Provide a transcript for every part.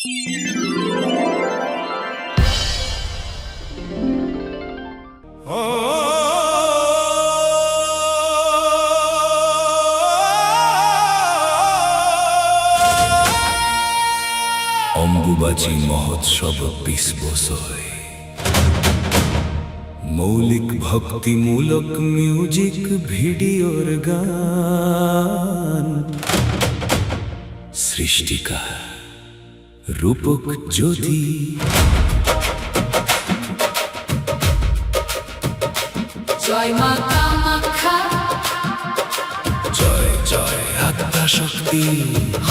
অম্বুবাচী মহোৎসব 20 বছর মৌলিক ভক্তিমূলক মিউজিক ভিডিওর গান সৃষ্টিকার রূপক জ্যোতি জয় মা কামাখ্যা, জয় জয় আদ্যা শক্তি,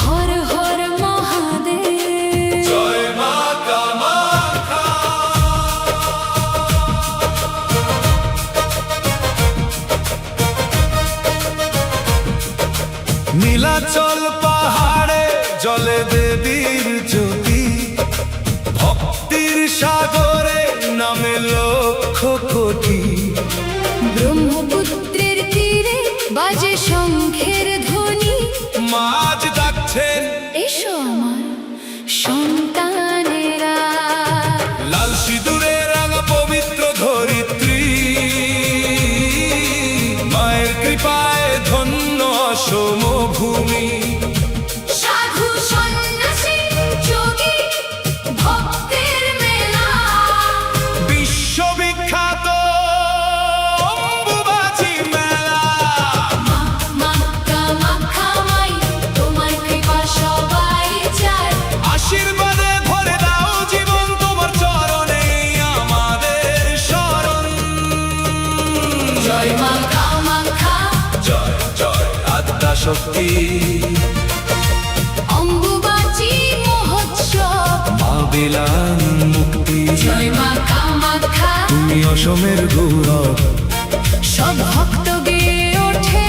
হর হর মহাদেব, জয় মা কামাখ্যা। নীলাচল পাহাড়ে জলে দেবীর জ্যোতি, ভক্তির সাগরে নামে লক্ষ কোটি। ব্রহ্মপুত্রের তীরে বাজে শঙ্খের ধ্বনি, মাঝ ডাকছেন এসো আমার সন্তানেরা। লাল সিঁদুরে রাঙা পবিত্র ধরিত্রী, মায়ের কৃপায় ধন্য অসম ভূমি। সাধু সন্ন্যাসী যোগী ভক্তের মেলা, বিশ্ববিখ্যাত অম্বুবাচী মেলা। মা মা কামাখ্যা মাই, তোমার কৃপা সবাই চায়। আশীর্বাদে ভরে দাও জীবন, তোমার চরণে আমাদের শরণ। জয় মা কামাখ্যা, জয় জয় আদ্যা শক্তি, অম্বুবাচী মহোৎসব, পাবিলাম মুক্তি। জয় মা কামাখ্যা, তুমি অসমের গৌরব, সব ভক্ত গেয়ে ওঠে।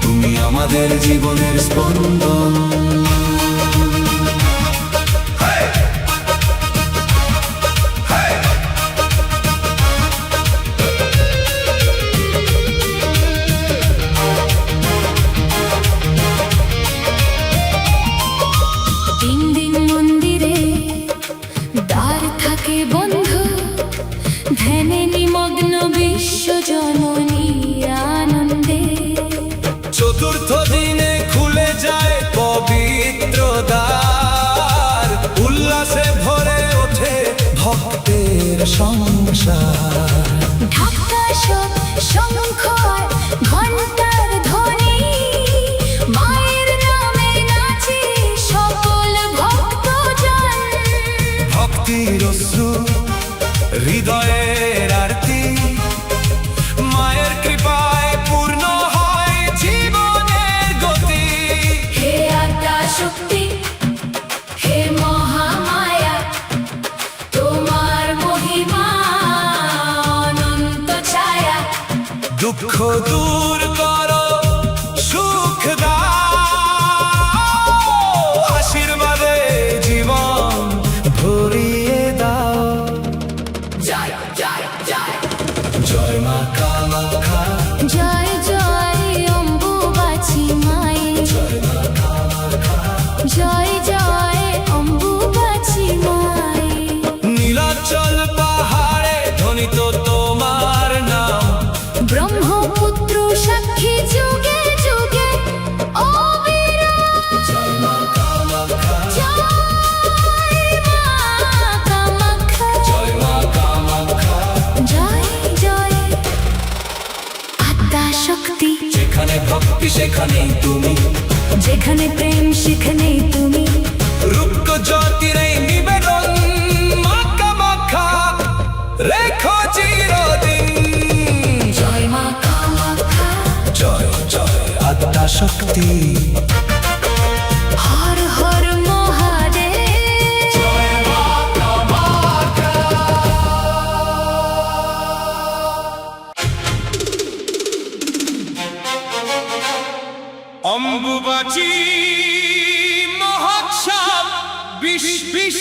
তুমি আমাদের জীবনের স্পন্দন। দিন দিন মন্দিরে দ্বার থাকে বন্ধ, ধ্যানে নিমগ্ন বিশ্ব জননী আনন্দে। চতুর্থ দিনে খুলে যায় পবিত্র দ্বার, উল্লাসে ভরে ওঠে ভক্তের সংসার। ঢাকা সব শঙ্খ আর ঘণ্টার ধ্বনি, মায়ের নামে নাচে সকল ভক্তজন। ভক্তির অশ্রু হৃদয়ের আরতি, মায়ের কৃপায় পূর্ণ হয় জীবনের গতি। হে আদ্যা শক্তি, হে মহামায়া, তোমার মহিমা অনন্ত ছায়া। দুঃখ দূর করো, সুখ দাও, আশীর্বাদে জীবন ভরিয়ে দাও। জয় জয় জয়, জয় মা কামাখ্যা, জয় জয় অম্বুবাচী মায়ে, জয় জয় অম্বুবাচী মায়ে। নীলাচল পাহাড়ে ধ্বনিত তোমার নাম, ব্রহ্মপুত্র সাক্ষী যুগে যুগে অবিরাম। জয় মা কামাখ্যা, জয় মা কামাখ্যা, জয় মা কামাখ্যা। জয় জয় আদ্যা শক্তি, যেখানে ভক্তি সেখানেই তুমি, যেখানে প্রেম সেখানেই তুমি। রূপ জ্যোতির এই নিবেদন, মা কামাখ্যা রেখো চিরদিন। জয় মা কামাখ্যা, জয় জয় আদ্যা শক্তি, হর হর মহাদেব। জয় মা কামাখ্যা। অম্বুবাচী মহোৎসব 2020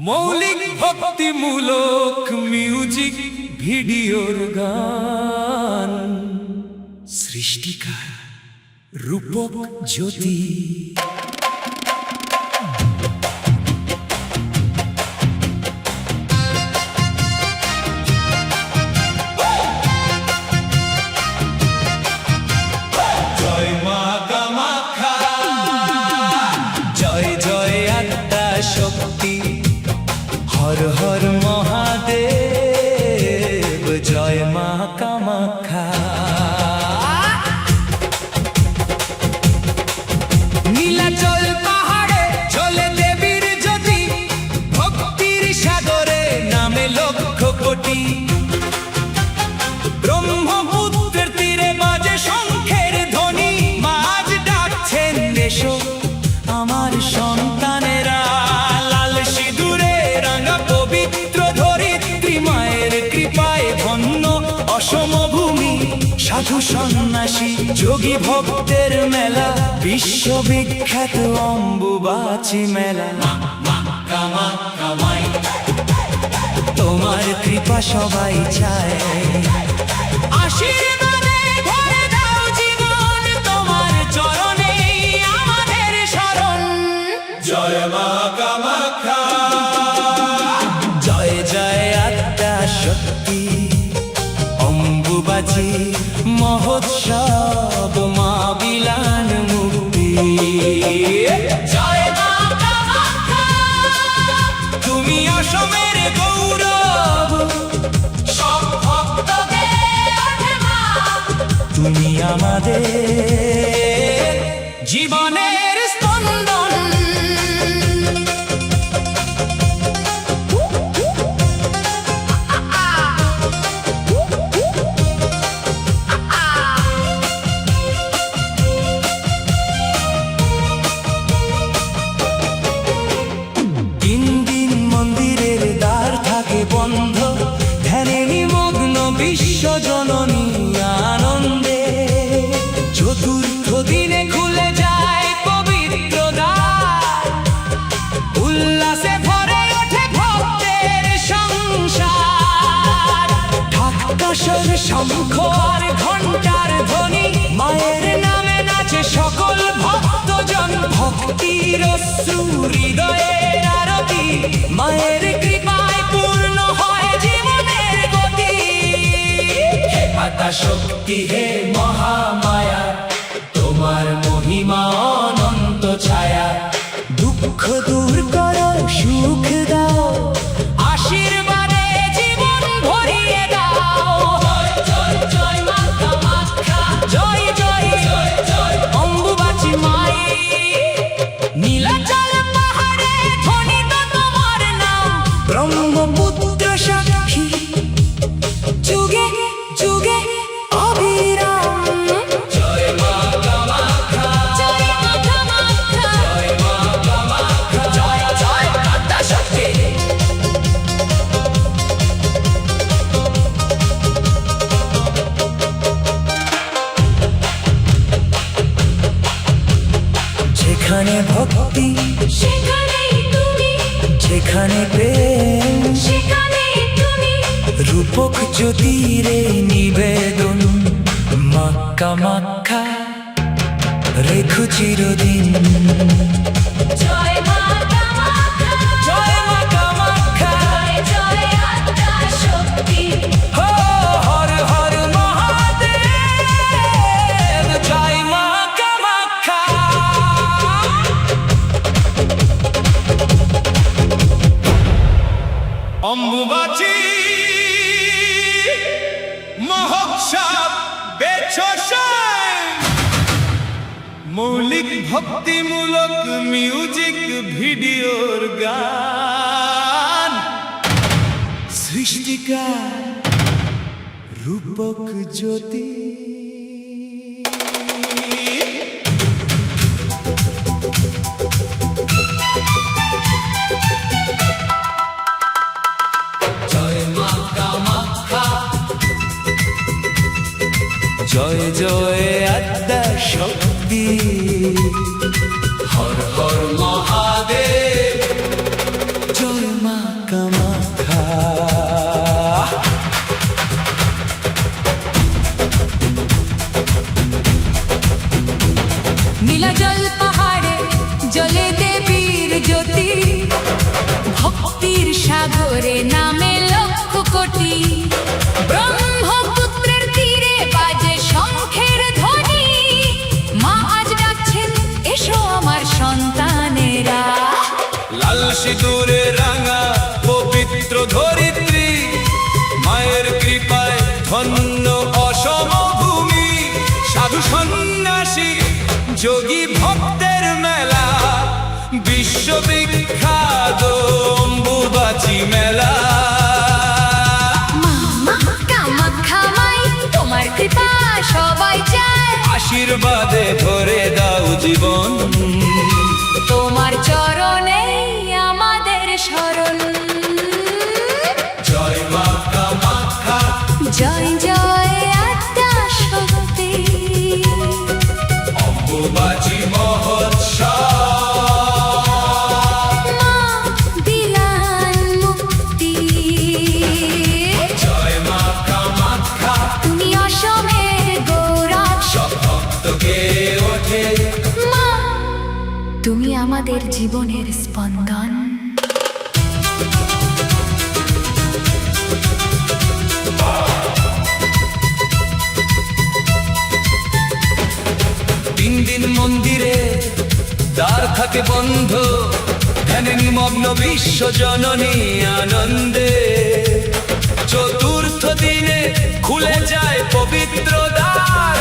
মৌলিক ভক্তিমূলক মিউজিক ভিডিওর গান সৃষ্টিকার রূপক জ্যোতি। ভক্তের মেলা, বিশ্ববিখ্যাত অম্বুবাচী মেলা। তোমার কৃপা সবাই চায়, আশীর্বাদে ভরে দাও জীবন, তোমার চরণে আমাদের শরণ। জয় মা কামাখ্যা, জয় জয় আদ্যা শক্তি, অম্বুবাচী মহোৎসব মা বিলান মুক্তি। জয় মা কামাখ্যা, তুমি অসমের গৌরব, সব ভক্তকে ওঠে মা। তুমি আমাদের জীবনের স্পন্দন। জননী আনন্দে চতুর্থ দিনে খুলে যায় পবিত্র দ্বার, উল্লাসে ভরে ওঠে ভক্তের সংসার। ঢাকাশোর শঙ্খ আর ঘণ্টার ধ্বনি, মায়ের নামে নাচে সকল ভক্তজন। ভক্তির অশ্রু হৃদয়ের আরতি, মায়ের কৃপায় পূর্ণ হয় জীবনের গতি। মাতা শক্তি হে মহামায়া, তোমার মহিমা অনন্ত ছায়া। দুঃখ দূর করো, সুখ দাও, আশীর্বাদে জীবন ভরিয়ে দাও। জয় জয় জয় মা কামাখ্যা, জয় জয় জয় জয় অম্বুবাচী মাই। নীলাচল পাহাড়ে ধ্বনিত তোমার নাম, ব্রহ্মপুত্র সাক্ষী যুগে যুগে অবিরাম। জয় মা কামাখ্যা, জয় মা কামাখ্যা, জয় মা কামাখ্যা, জয় জয় আদ্যা শক্তি। যেখানে ভক্তি সেখানেই তুমি, যেখানে প্রেম সেখানেই তুমি। রূপক জ্যোতির এই নিবেদন, মা কামাখ্যা রেখো চিরদিন। জয় মা কামাখ্যা, জয় মা কামাখ্যা, জয় জয় আদ্যা শক্তি। হো হর হর মহাদেব, জয় মা কামাখ্যা। অম্বুবাচী মহোৎসব মৌলিক ভক্তিমূলক মিউজিক ভিডিওর গান, সৃষ্টিকার রূপক জ্যোতি। জয় জয় আদ্যা শক্তি, হর হর মহাদেব, জয় মা কামাখ্যা। নীলাচল পাহাড়ে জ্বলে দেবীর জ্যোতি, ভক্তির সাগরে নামে লক্ষ কোটি। ব্রহ্মপুত্রের তীরে বাজে শঙ্খের ধ্বনি, মা আজ ডাকছেন এসো আমার সন্তানেরা। লাল সিঁদুরে রাঙা পবিত্র ধরিত্রী, মায়ের কৃপায় ধন্য অসম ভূমি। সাধু সন্ন্যাসী যোগী ভক্তের মেলা, বিশ্ববিখ্যাত অম্বুবাচী মেলা। মা কামাখ্যা মাই, তোমার কৃপা সবাই চায়, আশীর্বাদে ভরে দাও জীবন, তোমার চরণে আমাদের শরণ। জয় মা কামাখ্যা, জয় জয় আদ্যা শক্তি। তুমি আমাদের জীবনের স্পন্দন। তিন দিন মন্দিরে দ্বার থাকে বন্ধ, ধ্যানে নিমগ্ন বিশ্ব জননী আনন্দে। চতুর্থ দিনে খুলে যায় পবিত্র দ্বার,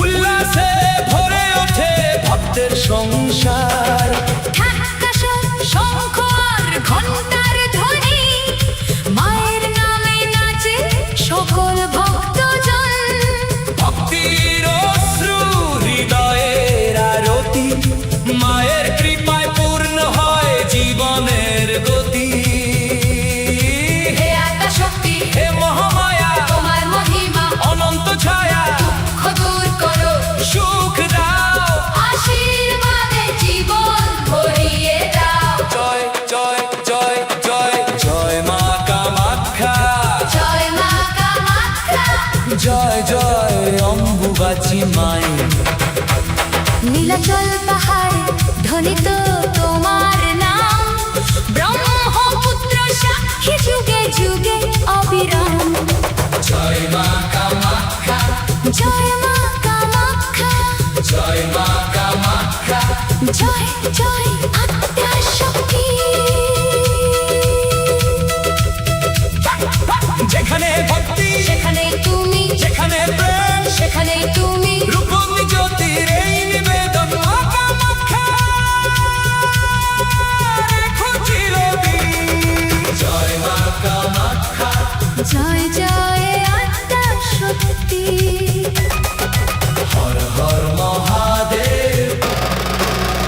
উল্লাসে ভরে ওঠে ভক্তের সংসার। শঙ্খ আর ঘণ্টার ধ্বনি, মায়ের নামে নাচে সকল ভক্তজন। ভক্তির অশ্রু হৃদয়ের আরতি, মায়ের কৃপায় পূর্ণ হয় জীবনের গতি। হে আত্মা শক্তি, হে মহামায়া, তোমার মহিমা অনন্ত ছায়া, দুঃখ দূর করো, সুখ দাও, আশীর্বাদে জীবন ভরিয়ে দাও। জয় জয় জয় জয় জয় মা কামাখ্যা, জয় মা কামাখ্যা, জয় জয় অম্বুবাচী মাই। নীলাচল পাহাড়ে ধ্বনিত তোমার নাম, ব্রহ্মপুত্র সাক্ষী যুগে যুগে অবিরাম। জয় মা কামাখ্যা, জয় মা কামাখ্যা, জয় মা কামাখ্যা। জয় জয় আদ্যা শক্তি। যেখানে ভক্তি, সেখানে তুমি, যেখানে প্রেম, সেখানে তুমি, রূপমী জ্যোতির এই নিবেদন। মা কামাখ্যা রেখো চিরদিন। জয় মা কামাখ্যা, জয় জয় আদ্যা শক্তি। হর হর মহাদেব।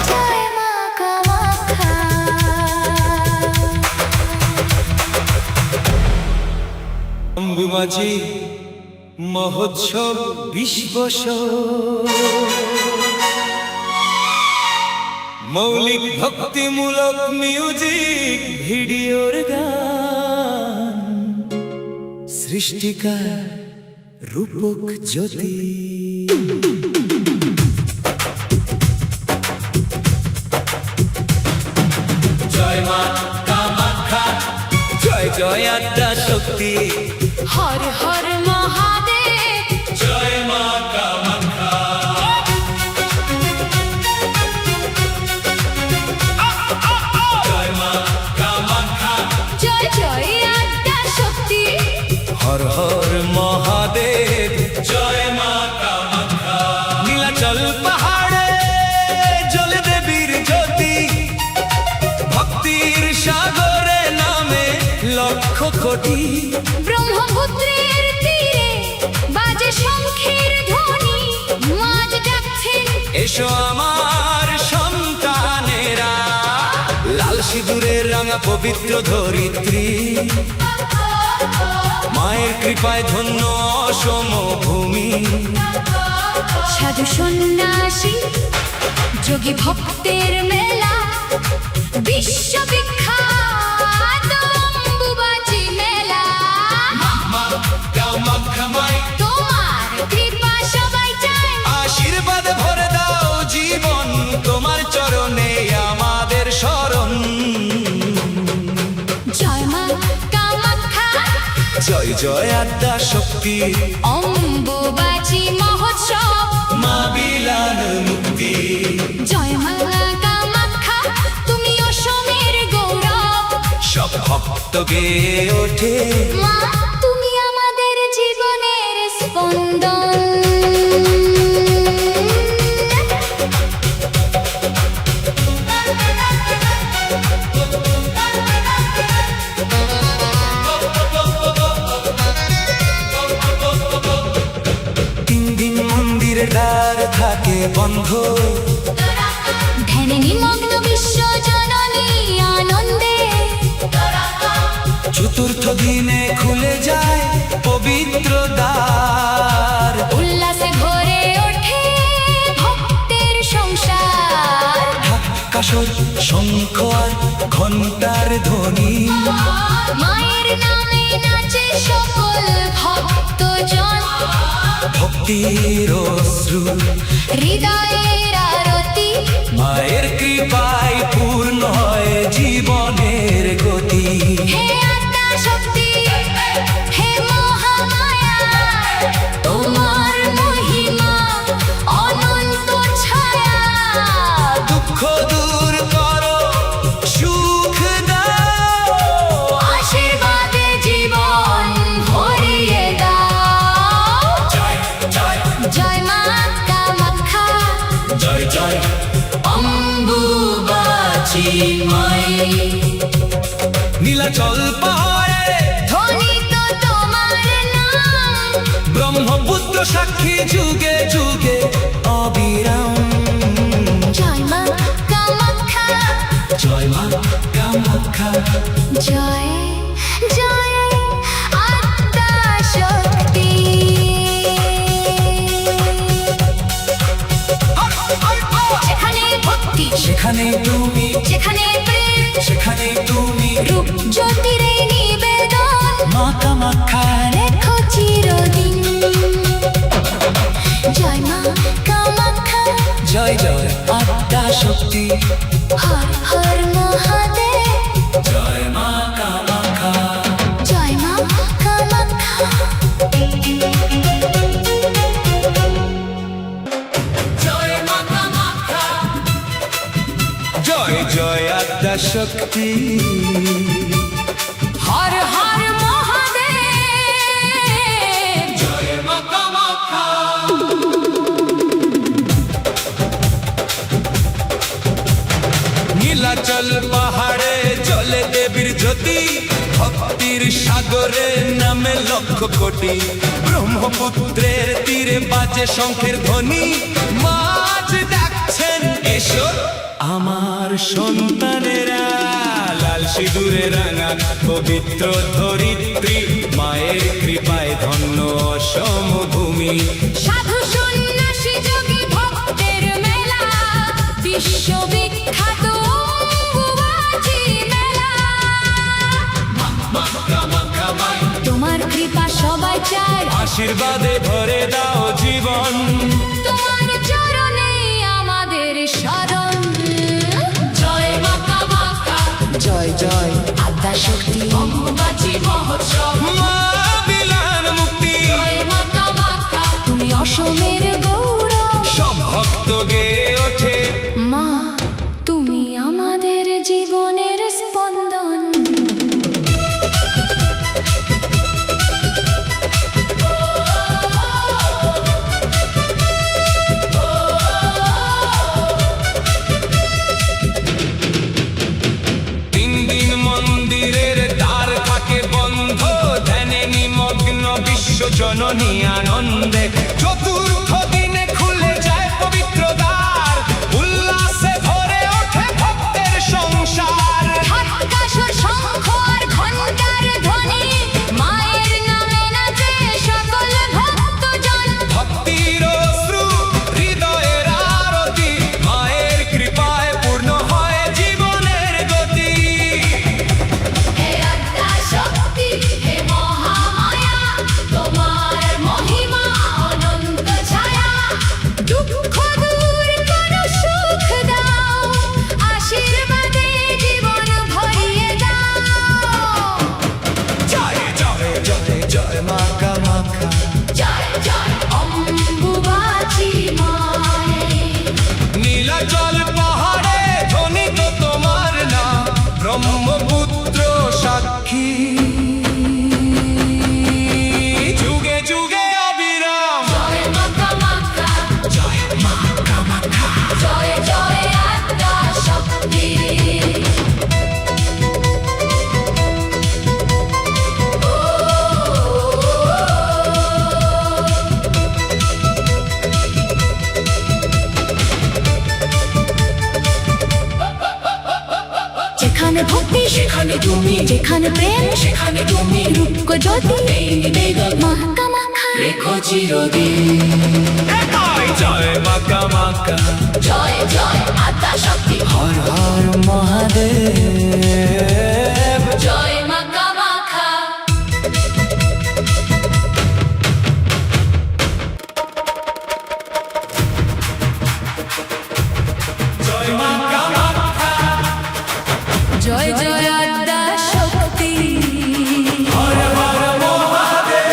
জয় মা কামাখ্যা। অম্বুবাচী মহোৎসব বিশ্বস, মৌলিক ভক্তিমূলক মিউজিক ভিডিওর গান, সৃষ্টিকার রূপক জ্যোতি। জয় মা কামাখ্যা, জয় জয় আদ্যা শক্তি। হর হর মহাদেব। জয় মা কামাখ্যা। জয় মা কামাখ্যা, জয় জয় আদ্যা শক্তি। হর হর মহাদেব। জয় মা কামাখ্যা। নীলাচল পাহাড়ে জ্বলে দেবীর জ্যোতি, ভক্তির সাগরে নামে লক্ষ কোটি। ব্রহ্মপুত্রের তীরে বাজে শঙ্খের ধ্বনি, মাঝ ডাকছেন এসো আমার সন্তানেরা, লাল সিঁদুরের রাঙা পবিত্র ধরিত্রী। মায়ের কৃপায় ধন্য অসম ভূমি। সাধু সন্ন্যাসী যোগী ভক্তের মেলা, বিশ্ববিখ্যাত অম্বুবাচী মেলা। মা কামাখ্যা মাই, তোমার কৃপা সবাই চায়, আশীর্বাদ ভরে দাও জীবন, তোমার চরণে আমাদের শরণ। জয় মা কামাখ্যা। জয় জয় আদ্যা শক্তি। অম্বুবাচী মহোৎসব, মা বিলান মুক্তি। জয় মা কামাখ্যা, তুমি অসমের গৌরব। সব ভক্ত গেয়ে ওঠে, মা তুমি আমাদের জীবনের স্পন্দন। তিন দিন মন্দিরের দ্বার থাকে বন্ধ, ধ্যানে নিমগ্ন বিশ্ব জননী আনন্দে। চতুর্থ দিনে খুলে যায় পবিত্র দ্বার, উল্লাসে ভরে ওঠে ভক্তের সংসার। কাসর শঙ্খ আর ঘণ্টার ধ্বনি, মায়ের নামে নাচে সকল ভক্তজন। ভক্তির অশ্রু হৃদয়ের আরতি, মায়ের দুঃখ দূর করো, সুখ দাও, আশীর্বাদে জীবন ভরিয়ে দাও। জয় জয় জয় মা কামাখ্যা, জয় জয় অম্বুবাচী মাই। নীলাচল পাহাড়ে ধ্বনিত তোমার নাম, ব্রহ্মপুত্র সাক্ষী যুগে যুগে অবিরাম। জয় মা কামাখ্যা, জয় মা কামাখ্যা, জয় জয় আদ্যা শক্তি। যেখানে ভক্তি, সেখানে তুমি, যেখানে প্রেম, সেখানে তুমি, রূপ জ্যোতির এই নিবেদন মা কামাখ্যা। রেখো চিরদিন। জয় মা কামাখ্যা, জয় জয় আদ্যা শক্তি, হর হর মহাদেব। জয় মা কামাখ্যা। জয় মা কামাখ্যা। জয় মা কামাখ্যা, জয় জয় আদ্যা শক্তি, হর হর মহাদেব। জয় মা কামাখ্যা। নীলাচল পাহাড়ে জলে দেবীর জ্যোতি, ভক্তির সাগরে নামে লক্ষ কোটি, ব্রহ্মপুত্রের তীরে বাজে শঙ্খের ধ্বনি, মাঝ ডাকছেন এসো আমার সন্তানেরা। লাল সিঁদুরে রাঙা পবিত্র ধরিত্রী, মায়ের কৃপায় ধন্য সমভূমি। সাধু সন্ন্যাসী যোগী ভক্তের মেলা, বিশ্ববিখ্যাত অম্বুবাচী মেলা। তোমার কৃপা সবাই চায়, আশীর্বাদে ভরে দাও জীবন, তোমার চরণে আমাদের শরণ। জয় মা কামাখ্যা, জয় জয় আদ্যা শক্তি, অম্বুবাচী মহোৎসব। মা বিলান মুক্তি, জয় মা কামাখ্যা, তুমি অসমের গৌরব। সব ভক্ত গেয়ে ওঠে মা তুমি আমাদের জীবনের স্পন্দন। তিন দিন মন্দিরের দ্বার থাকে বন্ধ, ধ্যানে নিমগ্ন বিশ্ব জননী আনন্দে। চতুর্থ দিনে খুলে যায় পবিত্র দ্বার, উল্লাসে ভরে ওঠে ভক্তের সংসার। ঢাকাসুর শঙ্খ আর ঘণ্টার ধ্বনি, মায়ের নামে নাচে সকল ভক্তজন। ভক্তির অশ্রু হৃদয়ের আরতি, মায়ের কৃপায় পূর্ণ হয় জীবনের গতি। হে আদ্যা শক্তি, হে মহামায়া, তোমার মহিমা অনন্ত ছায়া। দুঃখ দূর করো, সুখ দাও, আশীর্বাদে জীবন ভরিয়ে দাও। জয় জয় জয় জয় মা কামাখ্যা, জয় জয় অম্বুবাচী মায়ে। নীলাচল পাহাড়ে ধ্বনিত তোমার নাম, ব্রহ্মপুত্র সাক্ষী যুগে যুগে অবিরাম। জয় মা কামাখ্যা, জয় মা কামাখ্যা, জয় জয় আদ্যা শক্তি। যেখানে ভক্তি, সেখানে তুমি, যেখানে প্রেম, সেখানে তুমি, রূপ জ্যোতি, এই নিবেদন মা কামাখ্যা। রেখো চিরদিন। জয় মা কামাখ্যা, জয় জয় আদ্যা শক্তি, হর হর মহাদেব। জয় মা কামাখ্যা। জয় মা কামাখ্যা, জয় জয় আদ্যা শক্তি, হর হর মহাদেব।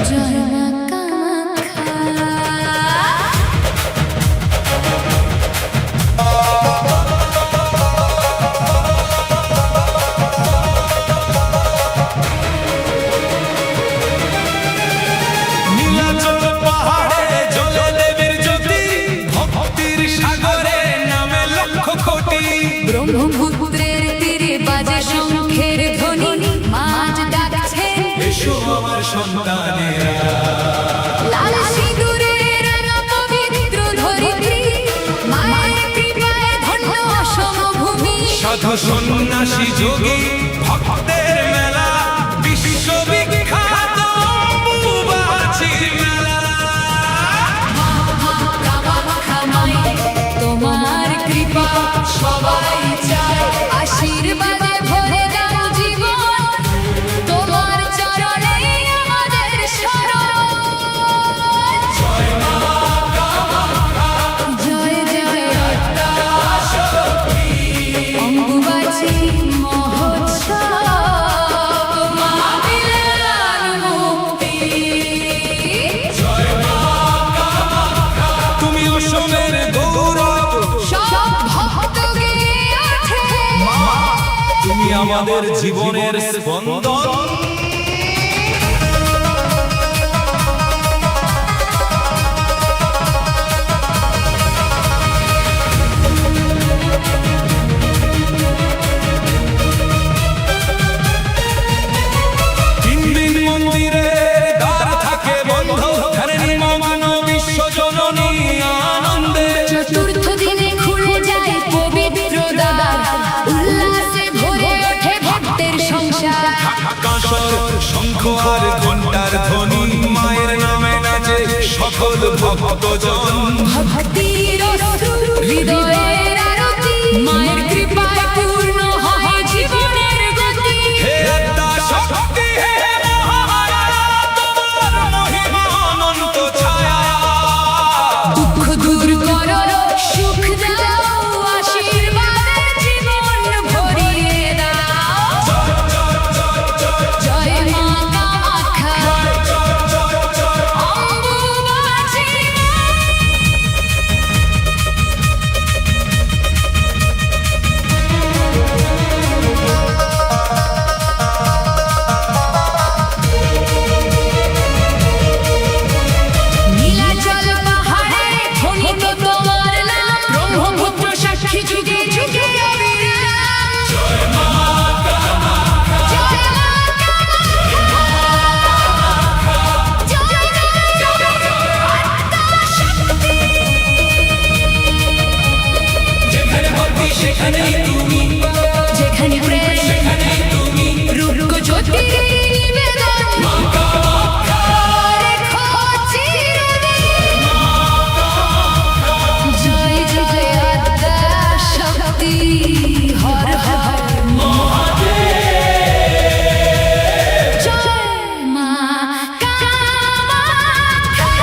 জয় মা কামাখ্যা। সন্তানেরা। লাল সিঁদুরের রাঙা পবিত্র ধরিত্রী, মায়ের কৃপায় ধন্য সমভূমি। সাধু সন্ন্যাসী যোগী ভক্তের মেলা, বিশ্ববিখ্যাত অম্বুবাচীর মেলা। কামাখ্যা মাই, তোমার কৃপা সবাই চায়, আশীর্বাদে ভরে দাও জীবন, তোমার চরণে আমাদের শরণ। জয় জয় অম্বুবাচী মহোৎসব, মা বিলার মুক্তি। তুমি অসমের গৌরব, সব ভক্ত গেয়ে ওঠে, তুমি আমাদের জীবনের স্পন্দন। তিন দিন মন্দিরের দ্বার থাকে বন্ধ, ধ্যানে মগ্ন বিশ্বজননী আনন্দে। চতুর্থ দিনে খুলে যায় পবিত্র দ্বার, উল্লাসে ভরে ওঠে ভক্তের সংসার। কাঁসর শঙ্খ আর ঘণ্টার ধ্বনি, মায়ের নামে নাচে সকল ভক্তজন। ভক্তির অশ্রু হৃদয়ের আরতি, মায়ের কৃপায় পূর্ণ হয় জীবনের গতি। হে আত্মা শক্তি, হে মহামায়া, তোমার মহিমা অনন্ত ছায়া। দুঃখ দূর করো, সুখ দাও, আশীর্বাদে জীবন ভরিয়ে দাও। জয় মা কামাখ্যা, অম্বুবাচী। নীলাচল পাহাড়ে ধ্বনিত তোমার নাম, ব্রহ্মপুত্র সাক্ষী যুগে যুগে অবিরাম। জয় মা কামাখ্যা, জয় আদ্যা শক্তি। যেখানে ভক্তি সেখানেই তুমি, যেখানে প্রেম সেখানেই তুমি। রূপ জ্যোতির নিবেদন, রেখো চিরদিন। জয় জয় আদ্যা শক্তি, হর হর মহাদেব। জয় মা কামাখ্যা।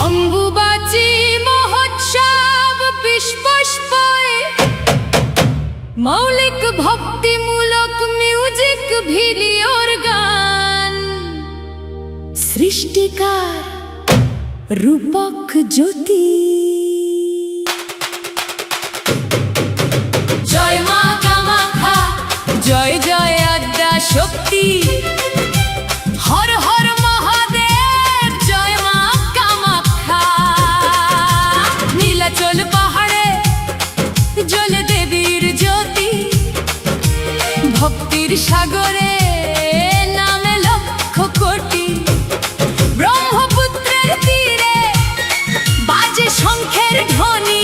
অম্বুবাচী মহোৎসব বিশ্বস্পয়, মৌলিক ভক্তিমূলক মিউজিক ভিডিওর গান, সৃষ্টিকার রূপক জ্যোতি। জয় মা কামাখ্যা, জয় জয় আদ্যা শক্তি, হর হর মহাদেব। জয় মা কামাখ্যা। নীলাচল পাহাড়ে জ্বলে দেবীর জ্যোতি, ভক্তির সাগরে নামে লক্ষ কোটি। ব্রহ্মপুত্রের তীরে বাজে শঙ্খের ধ্বনি,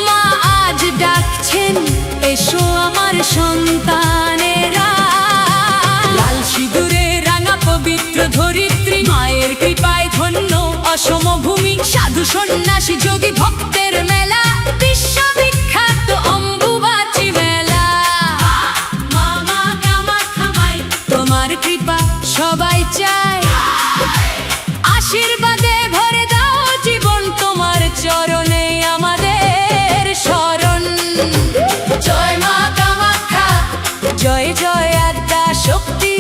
মা আজ ডাকছেন, এসো আমার সন্তানেরা। লাল সিঁদুরে রাঙা পবিত্র ধরিত্রী, মায়ের কৃপায় ধন্য অসম ভূমি। সাধু সন্ন্যাসী যোগী ভক্তের মেলা, বিশ্ববিখ্যাত অম্বুবাচী মেলা। মা কামাখ্যা মাই, তোমার কৃপা সবাই চায়, আশীর্বাদে ভরে দাও জীবন, তোমার চরণে আমাদের শরণ। জয় মা কামাখ্যা, জয় জয় আদ্যা শক্তি,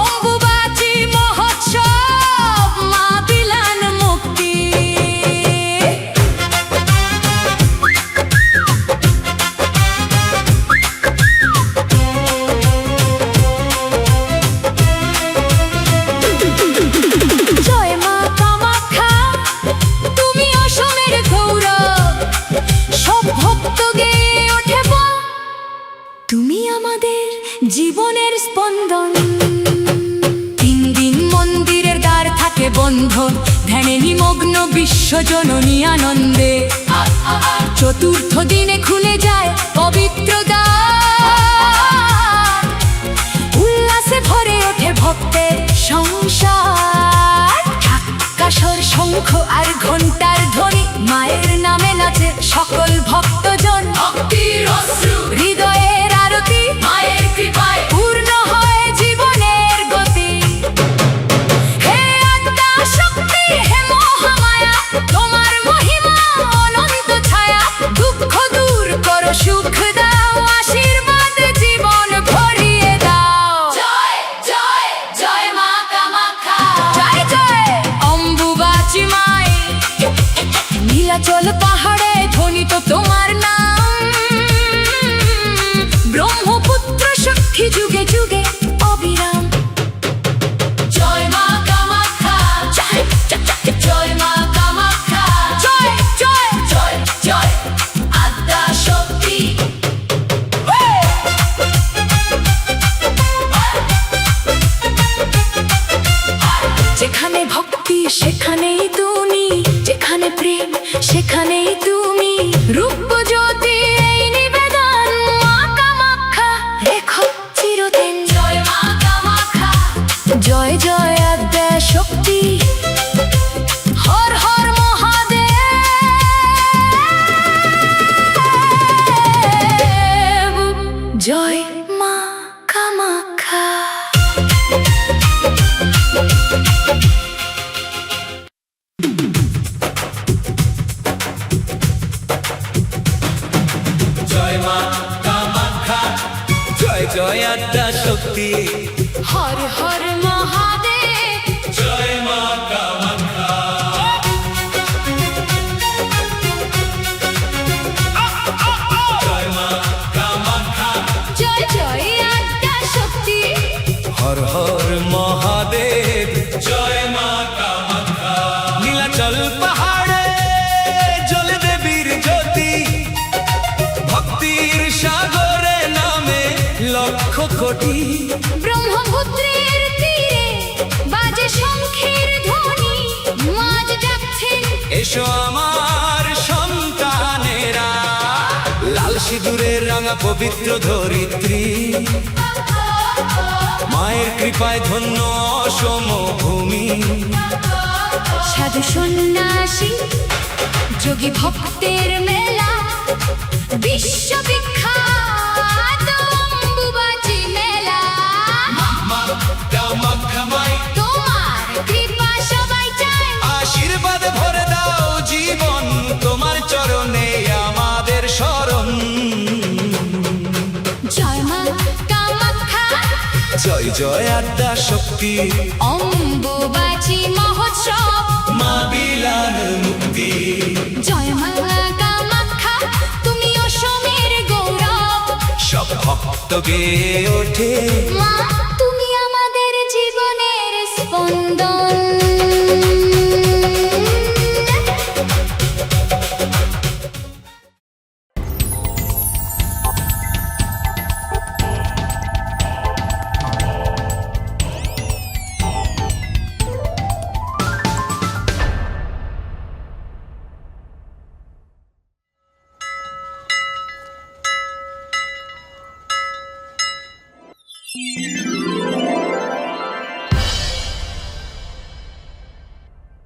অম্বুবাচী মহোৎসব, মা বিলান মুক্তি। থাকে বন্ধন, ধ্যানে নিমগ্ন বিশ্বজননী আনন্দে। চতুর্থ দিনে খুলে যায় পবিত্র দ্বার, উল্লাসে ভরে ওঠে ভক্তের সংসার। কাসর শঙ্খ আর ঘণ্টার ধ্বনি, মায়ের নামে নাচে সকল ভক্তজন। হৃদয়ের আরতি, মায়ের কৃপায় পূর্ণ হয় জীবনের গতি। হে আদ্যা শক্তি, হে মহামায়া, তোমার মহিমা অনন্ত ছায়া। দুঃখ দূর করো, সুখ দাও, আশীর্বাদ জীবন ভরিয়ে দাও। জয় জয় জয় মা কামাখ্যা, জয় জয় অম্বুবাচী মাই। নীলাচল পাহাড়ে ধ্বনিত তোমার নাম, ব্রহ্মপুত্র সাক্ষী যুগে যুগে অবিরাম। জয় মা কামাখ্যা, জয় জয় মা কামাখ্যা, জয় জয় জয় জয় আদ্যা শক্তি। যেখানে ভক্তি সেখানেই তুমি, যেখানে প্রেম সেখানেই তুমি। রূপ জ্যোতি এই নিবেদন, মা কামাখ্যা রেখো চিরদিন। জয় মা কামাখ্যা, জয় জয় আদ্যা শক্তি। হর হর মহাদেব, জয় মা কামাখ্যা। জয় মা কামাখ্যা, জয় জয় আদ্যা শক্তি। হর হর মহাদেব, জয় মা কামাখ্যা। জয় মা কামাখ্যা, জয় জয় আদ্যা শক্তি। হর হর মহাদেব, জয় মা কামাখ্যা। নীলাচল পাহাড়ে জ্বলে দেবীর জ্যোতি, ভক্তির সাগরে নামে লক্ষ কোটি। ব্রহ্মপুত্রের তীরে বাজে শঙ্খের ধ্বনি, মাঝ যাচ্ছেন এসো আমার সন্তানেরা, লাল সিঁদুরের রাঙা পবিত্র ধরিত্রী। মায়ের কৃপায় ধন্য অসম ভূমি। সাধু সন্ন্যাসী যোগী ভক্তের মেলা, বিশ্ববিখ্যাত অম্বুবাচী মেলা। মা কামাখ্যা মাই, তোমার কৃপা সবাই চায়, আশীর্বাদ ভরে দাও জীবন, তোমার চরণে আমাদের শরণ। জয় মা কামাখ্যা, জয় জয় আদ্যা শক্তি। অম্বুবাচী মহোৎসব, মা বিলাল মুক্তি। জয় মা কামাখ্যা, তুমি অসমের গৌরব। সব ভক্ত গেয়ে ওঠে, মা তুমি আমাদের জীবনের স্পন্দন।